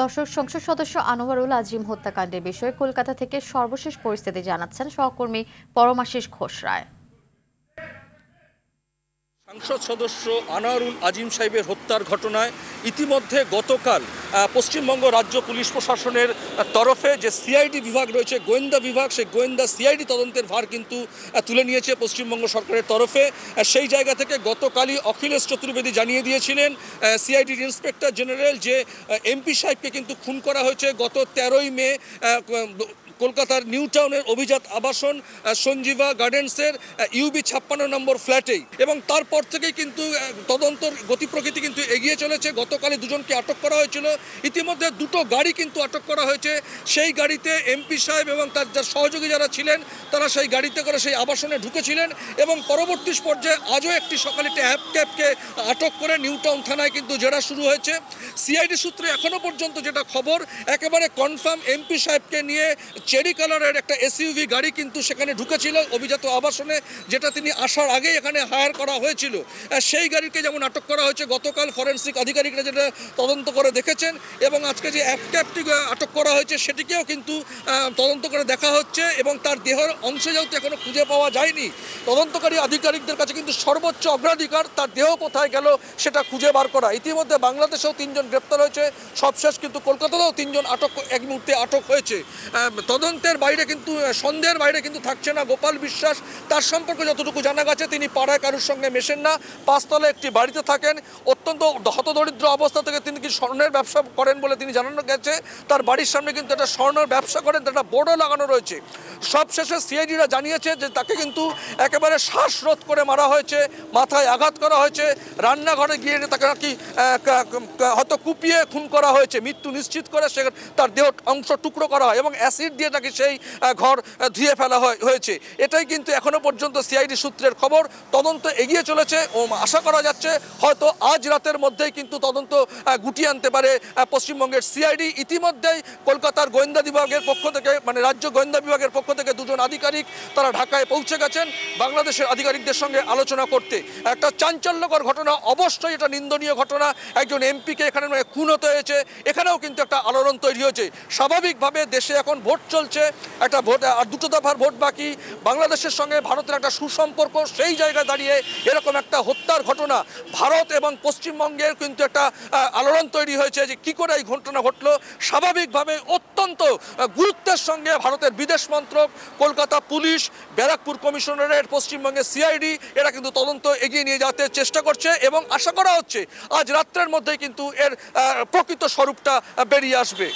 দর্শক, সংসদ সদস্য আনোয়ারুল আজিম হত্যাকাণ্ডের বিষয়ে কলকাতা থেকে সর্বশেষ পরিস্থিতি জানাচ্ছেন সহকর্মী পরমাশিস ঘোষ রায়। সংসদ সদস্য আনোয়ারুল আজিম সাহেবের হত্যার ঘটনায় ইতিমধ্যে গতকাল পশ্চিমবঙ্গ রাজ্য পুলিশ প্রশাসনের তরফে যে সিআইডি বিভাগ রয়েছে, গোয়েন্দা বিভাগ, সেই গোয়েন্দা সিআইডি তদন্তের ভার কিন্তু তুলে নিয়েছে পশ্চিমবঙ্গ সরকারের তরফে। সেই জায়গা থেকে গতকালই অখিলেশ চতুর্বেদী জানিয়ে দিয়েছিলেন সিআইডির ইন্সপেক্টর জেনারেল যে এমপি সাহেবকে কিন্তু খুন করা হয়েছে গত 13ই মে কলকাতার নিউ টাউনের অভিজাত আবাসন সঞ্জীবা গার্ডেন্সের ইউবি 56 নম্বর ফ্ল্যাটেই। এবং তারপর থেকেই কিন্তু তদন্তর গতি প্রকৃতি কিন্তু এগিয়ে চলেছে। গতকালই দুজনকে আটক করা হয়েছিল। ইতিমধ্যে দুটো গাড়ি কিন্তু আটক করা হয়েছে। সেই গাড়িতে এমপি সাহেব এবং তার সহযোগী যারা ছিলেন তারা সেই গাড়িতে করে সেই আবাসনে ঢুকেছিলেন এবং পরবর্তী পর্যায়ে আজও একটি সকালে একটি ক্যাবকে আটক করে নিউ টাউন থানায় কিন্তু জেরা শুরু হয়েছে। সিআইডি সূত্রে এখনও পর্যন্ত যেটা খবর, একেবারে কনফার্ম এমপি সাহেবকে নিয়ে চেরি কালারের একটা এসইউভি গাড়ি কিন্তু সেখানে ঢুকেছিল অভিজাত আবাসনে, যেটা তিনি আসার আগেই এখানে হায়ার করা হয়েছিল। সেই গাড়িকে যেমন আটক করা হয়েছে, গতকাল ফরেন্সিক আধিকারিকরা যেটা তদন্ত করে দেখেছেন এবং আজকে যে ক্যাবটি আটক করা হয়েছে সেটিকেও কিন্তু তদন্ত করে দেখা হচ্ছে এবং তার দেহের অংশ যেহেতু এখনও খুঁজে পাওয়া যায়নি, তদন্তকারী আধিকারিকদের কাছে কিন্তু সর্বোচ্চ অগ্রাধিকার তার দেহ কোথায় গেল সেটা খুঁজে বার করা। ইতিমধ্যে বাংলাদেশেও 3 জন গ্রেপ্তার হয়েছে, সবশেষ কিন্তু কলকাতাতেও 3 জন এক মুহূর্তে আটক হয়েছে। তদন্তের বাইরে কিন্তু সন্দেহের বাইরে কিন্তু থাকছে না গোপাল বিশ্বাস। তার সম্পর্কে যতটুকু জানা গেছে, তিনি পাড়ায় কারোর সঙ্গে মেশেন না, 5 তলায় একটি বাড়িতে থাকেন। অত্যন্ত হতদরিদ্র অবস্থা থেকে তিনি কি স্বর্ণের ব্যবসা করেন বলে তিনি জানানো গেছে। তার বাড়ির সামনে কিন্তু একটা স্বর্ণের ব্যবসা করেন, একটা বোর্ডও লাগানো রয়েছে। সবশেষে সিআইডিরা জানিয়েছে যে তাকে কিন্তু একেবারে শ্বাসরোধ করে মারা হয়েছে, মাথায় আঘাত করা হয়েছে, রান্নাঘরে গিয়ে তাকে নাকি হয়তো কুপিয়ে খুন করা হয়েছে, মৃত্যু নিশ্চিত করে সে তার দেহ অংশ টুকরো করা হয় এবং অ্যাসিড দিয়ে নাকি সেই ঘর ধুয়ে ফেলা হয়েছে। এটাই কিন্তু এখনো পর্যন্ত সিআইডি সূত্রের খবর। তদন্ত এগিয়ে চলেছে ও আশা করা যাচ্ছে হয়তো আজ রাতের মধ্যেই কিন্তু তদন্ত গুটিয়ে আনতে পারে পশ্চিমবঙ্গের সিআইডি। ইতিমধ্যেই কলকাতার গোয়েন্দা বিভাগের পক্ষ থেকে, মানে রাজ্য গোয়েন্দা বিভাগের পক্ষ থেকে 2 জন আধিকারিক তারা ঢাকায় পৌঁছে গেছেন বাংলাদেশের আধিকারিকদের সঙ্গে আলোচনা করতে। একটা চাঞ্চল্যকর ঘটনা, অবশ্যই এটা নিন্দনীয় ঘটনা। একজন এমপিকে এখানে খুন হতে হয়েছে, এখানেও কিন্তু একটা আলোড়ন তৈরি হয়েছে। স্বাভাবিকভাবে দেশে এখন ভোট চলছে, একটা ভোট আর 2 দফার ভোট বাকি, বাংলাদেশের সঙ্গে ভারতের একটা সুসম্পর্ক, সেই জায়গায় দাঁড়িয়ে এরকম একটা হত্যার ঘটনা ভারত এবং পশ্চিমবঙ্গের কিন্তু একটা আলোড়ন তৈরি হয়েছে যে কী করে এই ঘটনা ঘটলো। স্বাভাবিকভাবে অত্যন্ত গুরুত্বের সঙ্গে ভারতের বিদেশ মন্ত্রক, কলকাতা পুলিশ, ব্যারাকপুর কমিশনারেট, পশ্চিমবঙ্গের সিআইডি এরা কিন্তু তদন্ত এগিয়ে নিয়ে যেতে চেষ্টা করছে এবং আশা করা হচ্ছে আজ রাত্রের মধ্যেই কিন্তু এর প্রকৃত স্বরূপটা বেরিয়ে আসবে।